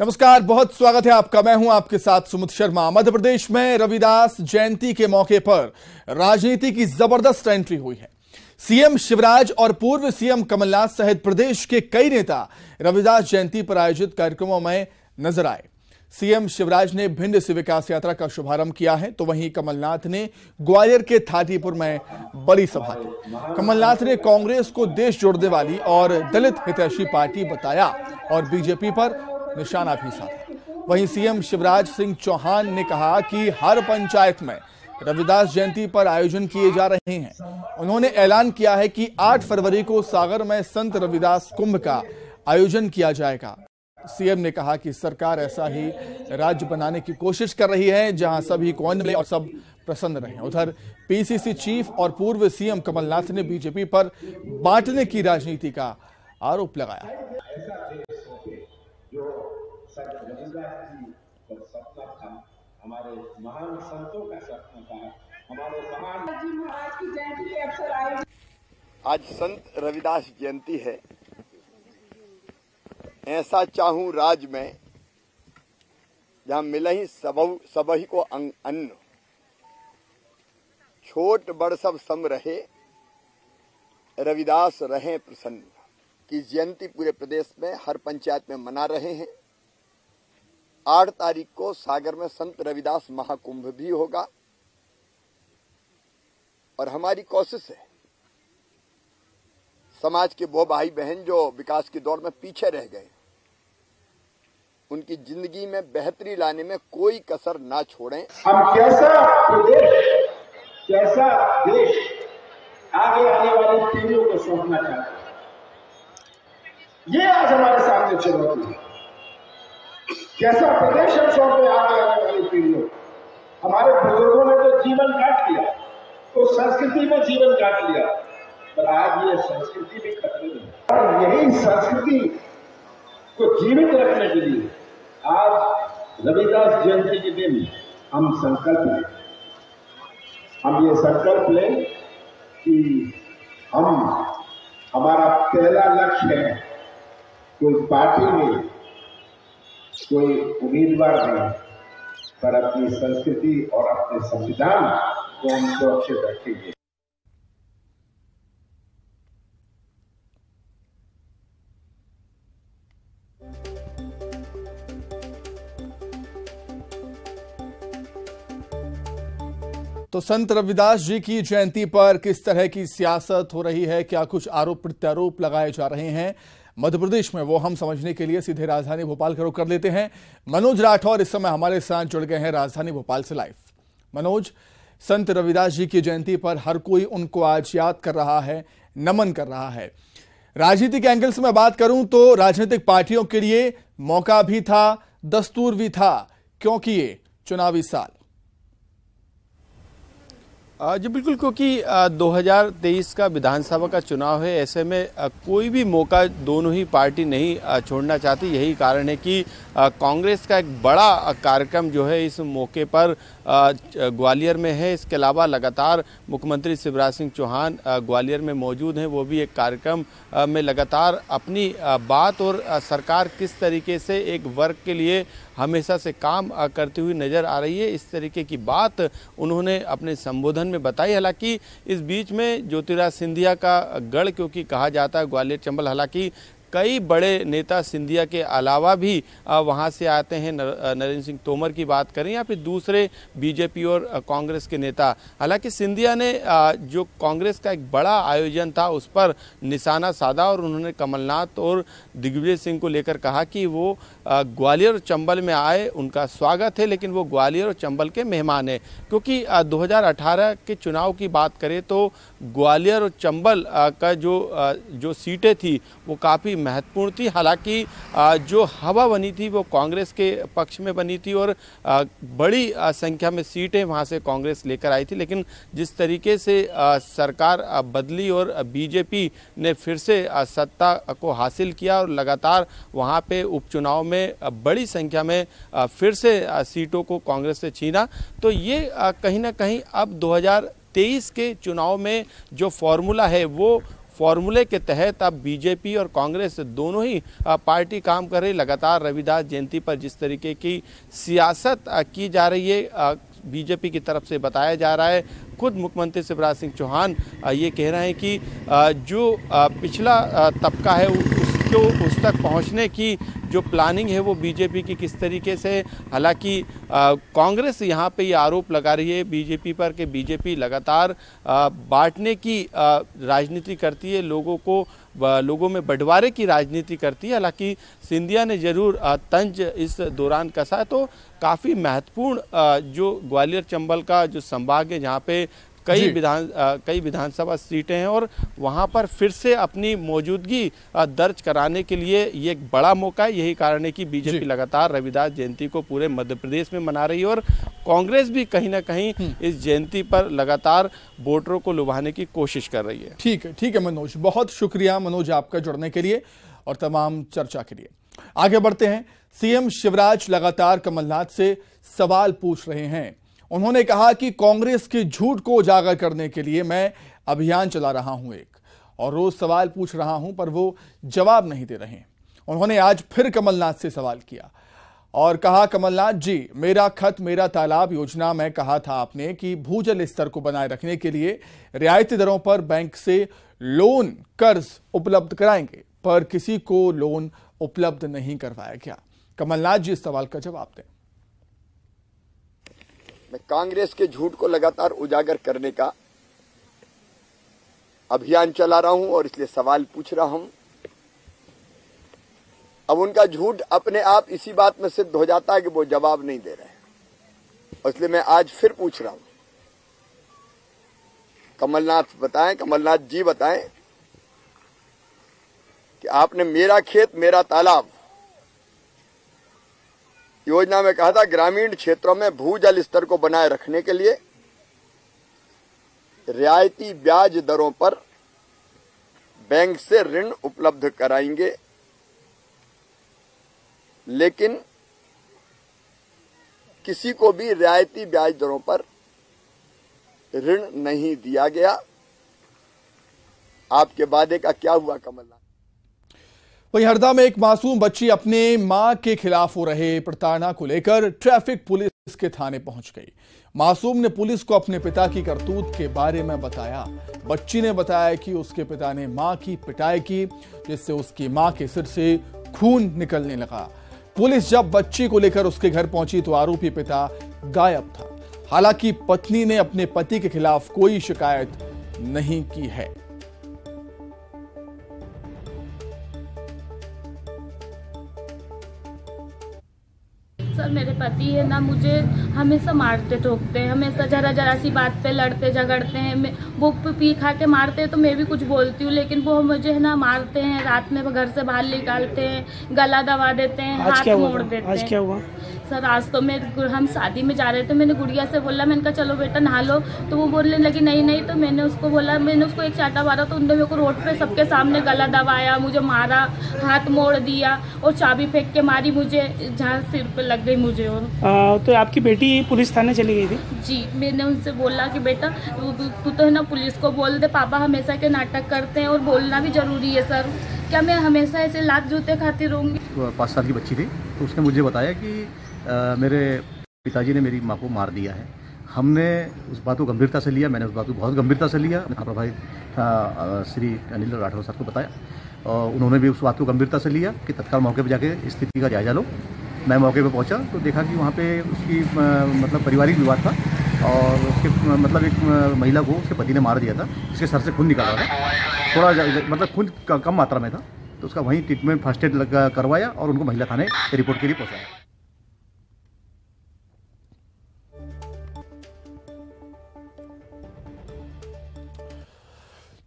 नमस्कार, बहुत स्वागत है आपका। मैं हूं आपके साथ सुमित शर्मा। मध्य प्रदेश में रविदास जयंती के मौके पर राजनीति की जबरदस्त एंट्री हुई है। सीएम शिवराज और पूर्व सीएम कमलनाथ सहित प्रदेश के कई नेता रविदास जयंती पर आयोजित कार्यक्रमों में नजर आए। सीएम शिवराज ने भिंड से विकास यात्रा का शुभारंभ किया है, तो वहीं कमलनाथ ने ग्वालियर के थाटीपुर में बड़ी सभा की। कमलनाथ ने कांग्रेस को देश जोड़ने वाली और दलित हितैषी पार्टी बताया और बीजेपी पर निशाना भी साधा। वहीं सीएम शिवराज सिंह चौहान ने कहा कि हर पंचायत में रविदास जयंती पर आयोजन किए जा रहे हैं। उन्होंने ऐलान किया है कि 8 फरवरी को सागर में संत रविदास कुंभ का आयोजन किया जाएगा। सीएम ने कहा कि सरकार ऐसा ही राज्य बनाने की कोशिश कर रही है जहां सभी को अन्न मिले और सब प्रसन्न रहें। उधर पीसीसी चीफ और पूर्व सीएम कमलनाथ ने बीजेपी पर बांटने की राजनीति का आरोप लगाया। हमारे महान संतों का सपना था, हमारे महान महाराज की जयंती के अवसर आए। आज संत रविदास जयंती है। ऐसा चाहूं राज में जहां मिले ही सबही को अन्न, छोट बड़ सब सम रहे, रविदास रहे प्रसन्न। की जयंती पूरे प्रदेश में हर पंचायत में मना रहे हैं। 8 तारीख को सागर में संत रविदास महाकुंभ भी होगा और हमारी कोशिश है समाज के वो भाई बहन जो विकास की दौड़ में पीछे रह गए, उनकी जिंदगी में बेहतरी लाने में कोई कसर ना छोड़ें। हम कैसा प्रदेश, कैसा देश आगे आने वाली पीढ़ियों को सौंपना चाहते हैं, ये आज हमारे सामने चुनौती है। कैसा प्रदेश हम सौंपे आगे आने वाली पीढ़ियों। हमारे बुजुर्गों ने तो जीवन काट लिया, तो संस्कृति में जीवन काट लिया, पर आज ये संस्कृति भी खतरे में है। और यही संस्कृति को जीवित रखने के लिए आज रविदास जयंती के दिन हम संकल्प लें। हम ये संकल्प लें कि हमारा पहला लक्ष्य है कोई पार्टी में, कोई उम्मीदवार नहीं, पर अपनी संस्कृति और अपने संविधान को हम सुरक्षित रखेंगे। तो संत रविदास जी की जयंती पर किस तरह की सियासत हो रही है, क्या कुछ आरोप प्रत्यारोप लगाए जा रहे हैं मध्य प्रदेश में, वो हम समझने के लिए सीधे राजधानी भोपाल का रुख कर लेते हैं। मनोज राठौर इस समय हमारे साथ जुड़ गए हैं राजधानी भोपाल से लाइव। मनोज, संत रविदास जी की जयंती पर हर कोई उनको आज याद कर रहा है, नमन कर रहा है। राजनीतिक एंगल से मैं बात करूं तो राजनीतिक पार्टियों के लिए मौका भी था, दस्तूर भी था, क्योंकि ये चुनावी साल। जी बिल्कुल, क्योंकि 2023 का विधानसभा का चुनाव है। ऐसे में कोई भी मौका दोनों ही पार्टी नहीं छोड़ना चाहती। यही कारण है कि कांग्रेस का एक बड़ा कार्यक्रम जो है इस मौके पर ग्वालियर में है। इसके अलावा लगातार मुख्यमंत्री शिवराज सिंह चौहान ग्वालियर में मौजूद हैं। वो भी एक कार्यक्रम में लगातार अपनी बात और सरकार किस तरीके से एक वर्ग के लिए हमेशा से काम करती हुई नज़र आ रही है, इस तरीके की बात उन्होंने अपने संबोधन में बताई। हालांकि इस बीच में ज्योतिराज सिंधिया का गढ़ क्योंकि कहा जाता है ग्वालियर चंबल, हालांकि कई बड़े नेता सिंधिया के अलावा भी वहां से आते हैं। नरेंद्र सिंह तोमर की बात करें या फिर दूसरे बीजेपी और कांग्रेस के नेता। हालांकि सिंधिया ने जो कांग्रेस का एक बड़ा आयोजन था उस पर निशाना साधा और उन्होंने कमलनाथ और दिग्विजय सिंह को लेकर कहा कि वो ग्वालियर और चंबल में आए, उनका स्वागत है, लेकिन वो ग्वालियर और चंबल के मेहमान है। क्योंकि 2018 के चुनाव की बात करें तो ग्वालियर और चंबल का जो सीटें थी वो काफ़ी महत्वपूर्ण थी। हालांकि जो हवा बनी थी वो कांग्रेस के पक्ष में बनी थी और बड़ी संख्या में सीटें वहां से कांग्रेस लेकर आई थी। लेकिन जिस तरीके से सरकार बदली और बीजेपी ने फिर से सत्ता को हासिल किया और लगातार वहां पे उपचुनाव में बड़ी संख्या में फिर से सीटों को कांग्रेस से छीना, तो ये कहीं ना कहीं अब 2023 के चुनाव में जो फॉर्मूला है वो फॉर्मूले के तहत अब बीजेपी और कांग्रेस दोनों ही पार्टी काम कर रही। लगातार रविदास जयंती पर जिस तरीके की सियासत की जा रही है बीजेपी की तरफ से बताया जा रहा है, खुद मुख्यमंत्री शिवराज सिंह चौहान ये कह रहे हैं कि जो पिछला तबका है उसको उस तक पहुंचने की जो प्लानिंग है वो बीजेपी की किस तरीके से, हालांकि कांग्रेस यहाँ पे ये आरोप लगा रही है बीजेपी पर कि बीजेपी लगातार बांटने की राजनीति करती है, लोगों में बंटवारे की राजनीति करती है। हालांकि सिंधिया ने जरूर तंज इस दौरान कसा। तो काफ़ी महत्वपूर्ण जो ग्वालियर चंबल का जो संभाग है जहाँ पे कई विधानसभा सीटें हैं और वहां पर फिर से अपनी मौजूदगी दर्ज कराने के लिए ये एक बड़ा मौका है। यही कारण है कि बीजेपी लगातार रविदास जयंती को पूरे मध्य प्रदेश में मना रही है और कांग्रेस भी कहीं ना कहीं इस जयंती पर लगातार वोटरों को लुभाने की कोशिश कर रही है। ठीक है मनोज, बहुत शुक्रिया मनोज आपका जुड़ने के लिए और तमाम चर्चा के लिए। आगे बढ़ते हैं। सीएम शिवराज लगातार कमलनाथ से सवाल पूछ रहे हैं। उन्होंने कहा कि कांग्रेस के झूठ को उजागर करने के लिए मैं अभियान चला रहा हूं और रोज सवाल पूछ रहा हूं पर वो जवाब नहीं दे रहे। उन्होंने आज फिर कमलनाथ से सवाल किया और कहा, कमलनाथ जी, मेरा खत मेरा तालाब योजना में कहा था आपने कि भूजल स्तर को बनाए रखने के लिए रियायती दरों पर बैंक से लोन कर्ज उपलब्ध कराएंगे, पर किसी को लोन उपलब्ध नहीं करवाया गया। कमलनाथ जी इस सवाल का जवाब दें। मैं कांग्रेस के झूठ को लगातार उजागर करने का अभियान चला रहा हूं और इसलिए सवाल पूछ रहा हूं। अब उनका झूठ अपने आप इसी बात में सिद्ध हो जाता है कि वो जवाब नहीं दे रहे हैं और इसलिए मैं आज फिर पूछ रहा हूं। कमलनाथ जी बताएं कि आपने मेरा खेत मेरा तालाब योजना में कहा था ग्रामीण क्षेत्रों में भूजल स्तर को बनाए रखने के लिए रियायती ब्याज दरों पर बैंक से ऋण उपलब्ध कराएंगे, लेकिन किसी को भी रियायती ब्याज दरों पर ऋण नहीं दिया गया। आपके वादे का क्या हुआ कमलनाथ? वहीं हरदा में एक मासूम बच्ची अपने मां के खिलाफ हो रहे प्रताड़ना को लेकर ट्रैफिक पुलिस के थाने पहुंच गई। मासूम ने पुलिस को अपने पिता की करतूत के बारे में बताया। बच्ची ने बताया कि उसके पिता ने मां की पिटाई की, जिससे उसकी मां के सिर से खून निकलने लगा। पुलिस जब बच्ची को लेकर उसके घर पहुंची तो आरोपी पिता गायब था। हालांकि पत्नी ने अपने पति के खिलाफ कोई शिकायत नहीं की है। सर, मेरे पति है ना, मुझे हमेशा मारते ठोकते हैं, हमेशा जरा सी बात पे लड़ते झगड़ते हैं। वो पी खा के मारते हैं तो मैं भी कुछ बोलती हूँ, लेकिन वो मुझे है ना मारते हैं, रात में घर से बाहर निकालते हैं, गला दबा देते हैं, हाथ मोड़ देते हैं। आज क्या हुआ? सर, आज तो हम शादी में जा रहे थे, मैंने गुड़िया से बोला, मैंने कहा चलो बेटा नहा लो, तो वो बोलने लगी नहीं, तो मैंने उसको बोला, मैंने उसको एक चाटा मारा तो उन्होंने मेरे को रोड पे सबके सामने गला दबाया, मुझे मारा, हाथ मोड़ दिया और चाबी फेंक के मारी मुझे, जहाँ सिर पे लग गई मुझे। और तो आपकी बेटी पुलिस थाने चली गई थी? जी, मैंने उनसे बोला कि बेटा तू तो है ना पुलिस को बोल दे, पापा हमेशा के नाटक करते हैं और बोलना भी जरूरी है। सर, क्या मैं हमेशा ऐसे लात जूते खाती रहूँगी? 5 साल की बच्ची थी तो उसने मुझे बताया कि मेरे पिताजी ने मेरी माँ को मार दिया है। हमने उस बात को गंभीरता से लिया, मैंने उस बात को बहुत गंभीरता से लिया। प्रभावित श्री अनिल राठौर साहब को बताया और उन्होंने भी उस बात को गंभीरता से लिया कि तत्काल मौके पर जाके स्थिति का जायजा लो। मैं मौके पर पहुंचा तो देखा कि वहाँ पे उसकी मतलब पारिवारिक विवाद था और उसके मतलब एक महिला को उसके पति ने मार दिया था, उसके सर से खून निकाला था, थोड़ा मतलब खून कम मात्रा में था, तो उसका वहीं ट्रीटमेंट फर्स्ट एड करवाया और उनको महिला थाने रिपोर्ट के लिए पहुँचाया।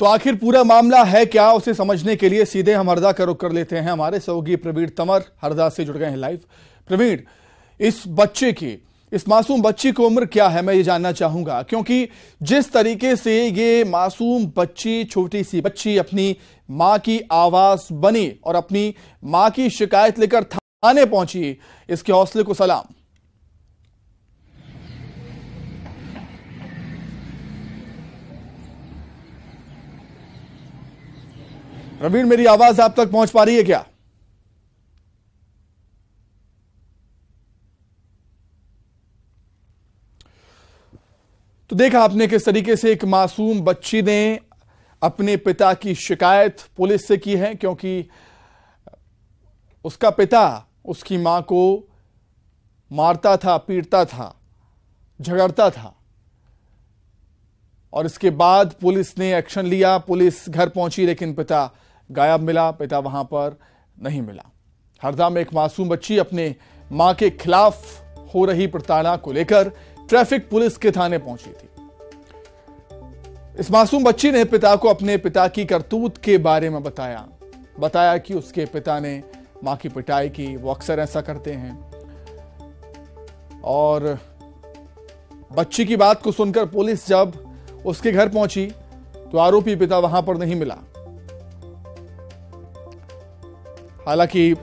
तो आखिर पूरा मामला है क्या, उसे समझने के लिए सीधे हम हरदा का रुख कर लेते हैं। हमारे सहयोगी प्रवीण तंवर हरदा से जुड़ गए हैं लाइव। प्रवीण, इस मासूम बच्ची की उम्र क्या है, मैं ये जानना चाहूंगा, क्योंकि जिस तरीके से ये मासूम बच्ची, छोटी सी बच्ची अपनी मां की आवाज बनी और अपनी मां की शिकायत लेकर थाने पहुंची, इसके हौसले को सलाम। प्रवीण, मेरी आवाज आप तक पहुंच पा रही है क्या? तो देखा आपने किस तरीके से एक मासूम बच्ची ने अपने पिता की शिकायत पुलिस से की है, क्योंकि उसका पिता उसकी मां को मारता था, पीटता था, झगड़ता था। और इसके बाद पुलिस ने एक्शन लिया, पुलिस घर पहुंची, लेकिन पिता गायब मिला, पिता वहां पर नहीं मिला। हरदा में एक मासूम बच्ची अपने मां के खिलाफ हो रही प्रताड़ना को लेकर ट्रैफिक पुलिस के थाने पहुंची थी। इस मासूम बच्ची ने पिता को अपने पिता की करतूत के बारे में बताया कि उसके पिता ने मां की पिटाई की, वो अक्सर ऐसा करते हैं। और बच्ची की बात को सुनकर पुलिस जब उसके घर पहुंची तो आरोपी पिता वहां पर नहीं मिला। हालांकि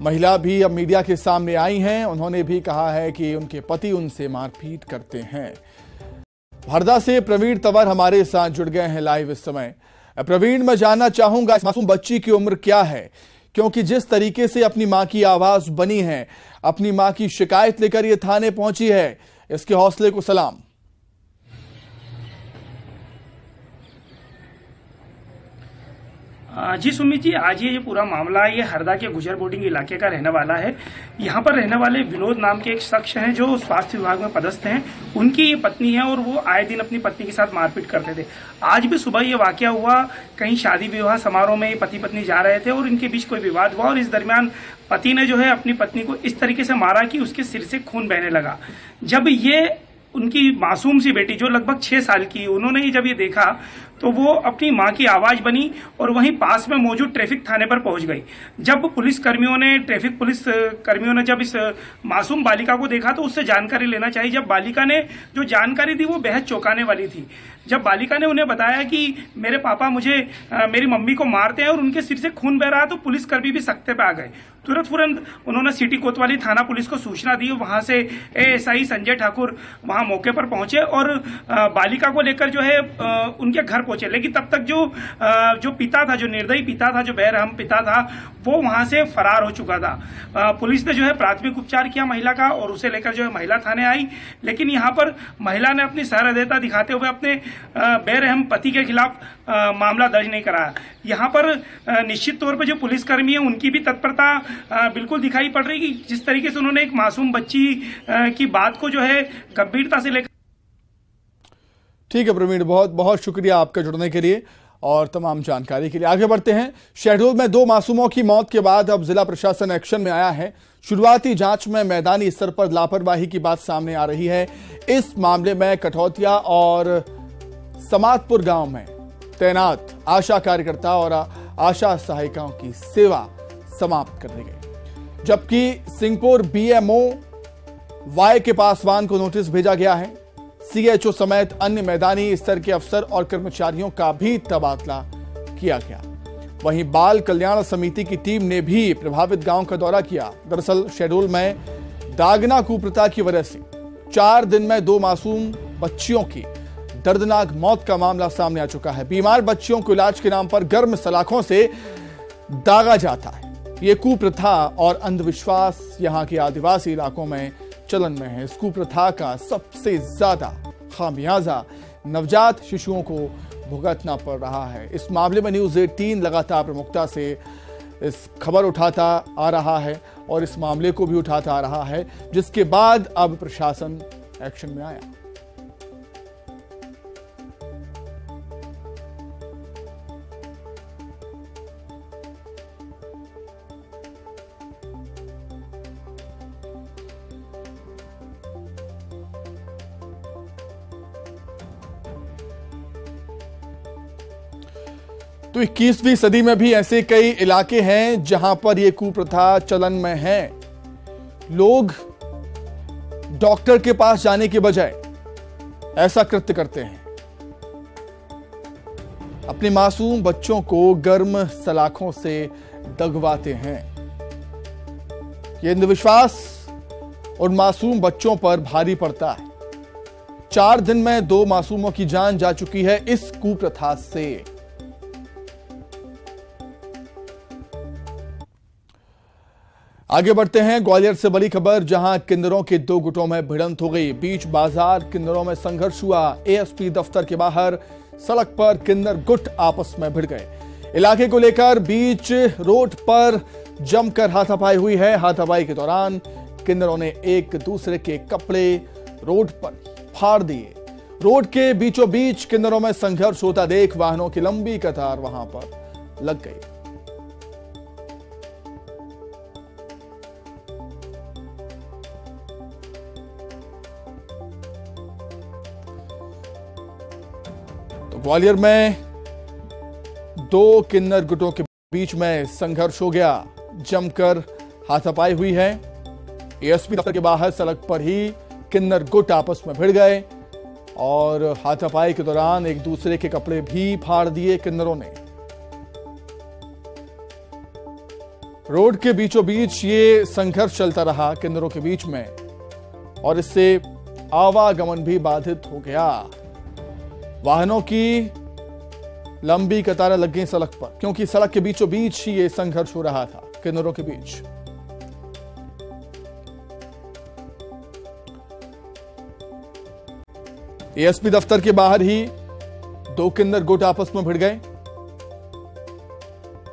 महिला भी अब मीडिया के सामने आई हैं, उन्होंने भी कहा है कि उनके पति उनसे मारपीट करते हैं। हरदा से प्रवीण तंवर हमारे साथ जुड़ गए हैं लाइव इस समय। प्रवीण, मैं जानना चाहूंगा इस मासूम बच्ची की उम्र क्या है, क्योंकि जिस तरीके से अपनी मां की आवाज बनी है, अपनी मां की शिकायत लेकर ये थाने पहुंची है, इसके हौसले को सलाम। जी सुमित जी, आज ये पूरा मामला ये हरदा के गुजर बोर्डिंग इलाके का रहने वाला है। यहाँ पर रहने वाले विनोद नाम के एक शख्स हैं जो स्वास्थ्य विभाग में पदस्थ हैं। उनकी ये पत्नी है और वो आए दिन अपनी पत्नी के साथ मारपीट करते थे। आज भी सुबह ये वाकया हुआ, कहीं शादी विवाह समारोह में पति पत्नी जा रहे थे और इनके बीच कोई विवाद हुआ और इस दरमियान पति ने जो है अपनी पत्नी को इस तरीके से मारा कि उसके सिर से खून बहने लगा। जब ये उनकी मासूम सी बेटी जो लगभग 6 साल की, उन्होंने जब ये देखा तो वो अपनी मां की आवाज बनी और वहीं पास में मौजूद ट्रैफिक थाने पर पहुंच गई। जब ट्रैफिक पुलिस कर्मियों ने जब इस मासूम बालिका को देखा तो उससे जानकारी लेना चाहिए। जब बालिका ने जो जानकारी दी वो बेहद चौंकाने वाली थी। जब बालिका ने उन्हें बताया कि मेरे पापा मेरी मम्मी को मारते हैं और उनके सिर से खून बह रहा है, तो पुलिसकर्मी भी सख्ते पे आ गए। तुरंत उन्होंने सिटी कोतवाली थाना पुलिस को सूचना दी। वहां से एएसआई संजय ठाकुर वहां मौके पर पहुंचे और बालिका को लेकर जो है उनके घर पहुंचे। लेकिन तब तक जो पिता था, जो निर्दयी पिता था, जो बेरहम पिता था, वो वहां से फरार हो चुका था। पुलिस ने जो है प्राथमिक उपचार किया महिला का और उसे लेकर जो है महिला थाने आई। लेकिन यहाँ पर महिला ने अपनी सहृदयता दिखाते हुए अपने बेरहम पति के खिलाफ मामला दर्ज नहीं कराया। यहाँ पर निश्चित तौर पर जो पुलिसकर्मी है उनकी भी तत्परता बिल्कुल दिखाई पड़ रही कि जिस तरीके से उन्होंने एक मासूम बच्ची की बात को जो है गंभीरता से लेकर। ठीक है प्रवीण, बहुत बहुत शुक्रिया आपका जुड़ने के लिए और तमाम जानकारी के लिए। आगे बढ़ते हैं। शहडोल में 2 मासूमों की मौत के बाद अब जिला प्रशासन एक्शन में आया है। शुरुआती जांच में मैदानी स्तर पर लापरवाही की बात सामने आ रही है। इस मामले में कठौतिया और समातपुर गांव में तैनात आशा कार्यकर्ता और आशा सहायिकाओं की सेवा समाप्त कर दी गई, जबकि सिंहपुर बीएमओ वाई के पासवान को नोटिस भेजा गया है। सीएचओ समेत अन्य मैदानी स्तर के अफसर और कर्मचारियों का भी तबादला किया गया। वहीं बाल कल्याण समिति की टीम ने भी प्रभावित गांव का दौरा किया। दरअसल शहडोल में दागना कुप्रथा की वजह से 4 दिन में 2 मासूम बच्चियों की दर्दनाक मौत का मामला सामने आ चुका है। बीमार बच्चियों को इलाज के नाम पर गर्म सलाखों से दागा जाता है। ये कुप्रथा और अंधविश्वास यहाँ के आदिवासी इलाकों में चलन में है। इस कुप्रथा का सबसे ज्यादा खामियाजा नवजात शिशुओं को भुगतना पड़ रहा है। इस मामले में न्यूज़ 18 लगातार प्रमुखता से इस खबर उठाता आ रहा है और इस मामले को भी उठाता आ रहा है, जिसके बाद अब प्रशासन एक्शन में आया। तो 21वीं सदी में भी ऐसे कई इलाके हैं जहां पर यह कुप्रथा चलन में है। लोग डॉक्टर के पास जाने के बजाय ऐसा कृत्य करते हैं, अपने मासूम बच्चों को गर्म सलाखों से दगवाते हैं। यह अंधविश्वास उन मासूम बच्चों पर भारी पड़ता है। 4 दिन में 2 मासूमों की जान जा चुकी है इस कुप्रथा से। आगे बढ़ते हैं ग्वालियर से बड़ी खबर, जहां किन्नरों के दो गुटों में भिड़ंत हो गई। बीच बाजार किन्नरों में संघर्ष हुआ। एएसपी दफ्तर के बाहर सड़क पर किन्नर गुट आपस में भिड़ गए। इलाके को लेकर बीच रोड पर जमकर हाथापाई हुई है। हाथापाई के दौरान किन्नरों ने एक दूसरे के कपड़े रोड पर फाड़ दिए। रोड के बीचों बीच किन्नरों में संघर्ष होता देख वाहनों की लंबी कतार वहां पर लग गई। ग्वालियर में दो किन्नर गुटों के बीच में संघर्ष हो गया। जमकर हाथापाई हुई है। एएसपी दफ्तर के बाहर सड़क पर ही किन्नर गुट आपस में भिड़ गए और हाथापाई के दौरान एक दूसरे के कपड़े भी फाड़ दिए किन्नरों ने। रोड के बीचों बीच ये संघर्ष चलता रहा किन्नरों के बीच में और इससे आवागमन भी बाधित हो गया। वाहनों की लंबी कतारें लग गई सड़क पर, क्योंकि सड़क के बीचों बीच ही ये संघर्ष हो रहा था किन्नरों के बीच। एएसपी दफ्तर के बाहर ही दो किन्नर गुट आपस में भिड़ गए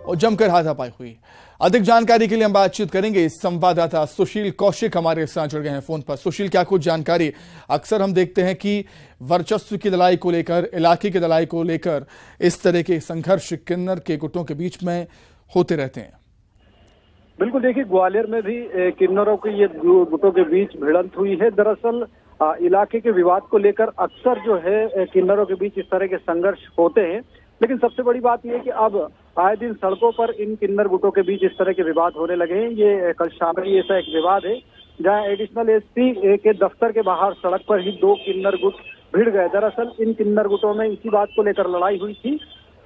और जमकर हाथापाई हुई। अधिक जानकारी के लिए हम बातचीत करेंगे। संवाददाता सुशील कौशिक हमारे साथ जुड़ गए हैं फोन पर। सुशील, क्या कुछ जानकारी? अक्सर हम देखते हैं कि वर्चस्व की लड़ाई को लेकर, इलाके की लड़ाई को लेकर इस तरह के संघर्ष किन्नर के गुटों के बीच में होते रहते हैं। बिल्कुल, देखिए ग्वालियर में भी किन्नरों की ये गुटों के बीच भिड़ंत हुई है। दरअसल इलाके के विवाद को लेकर अक्सर जो है किन्नरों के बीच इस तरह के संघर्ष होते हैं, लेकिन सबसे बड़ी बात यह है कि अब आए दिन सड़कों पर इन किन्नर गुटों के बीच इस तरह के विवाद होने लगे हैं। ये कल शाम में ऐसा एक विवाद है जहां एडिशनल एसपी के दफ्तर के बाहर सड़क पर ही दो किन्नर गुट भिड़ गए। दरअसल इन किन्नर गुटों में इसी बात को लेकर लड़ाई हुई थी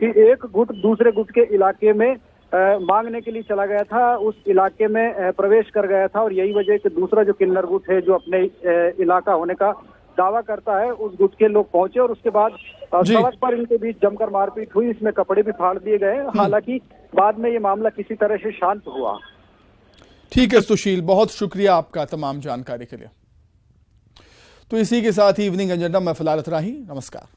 कि एक गुट दूसरे गुट के इलाके में मांगने के लिए चला गया था, उस इलाके में प्रवेश कर गया था और यही वजह कि दूसरा जो किन्नर गुट है जो अपने इलाका होने का दावा करता है, उस गुट के लोग पहुंचे और उसके बाद सड़क पर इनके बीच जमकर मारपीट हुई। इसमें कपड़े भी फाड़ दिए गए। हालांकि बाद में ये मामला किसी तरह से शांत हुआ। ठीक है सुशील, बहुत शुक्रिया आपका तमाम जानकारी के लिए। तो इसी के साथ ही इवनिंग एजेंडा में फिलहाल इतना ही। नमस्कार।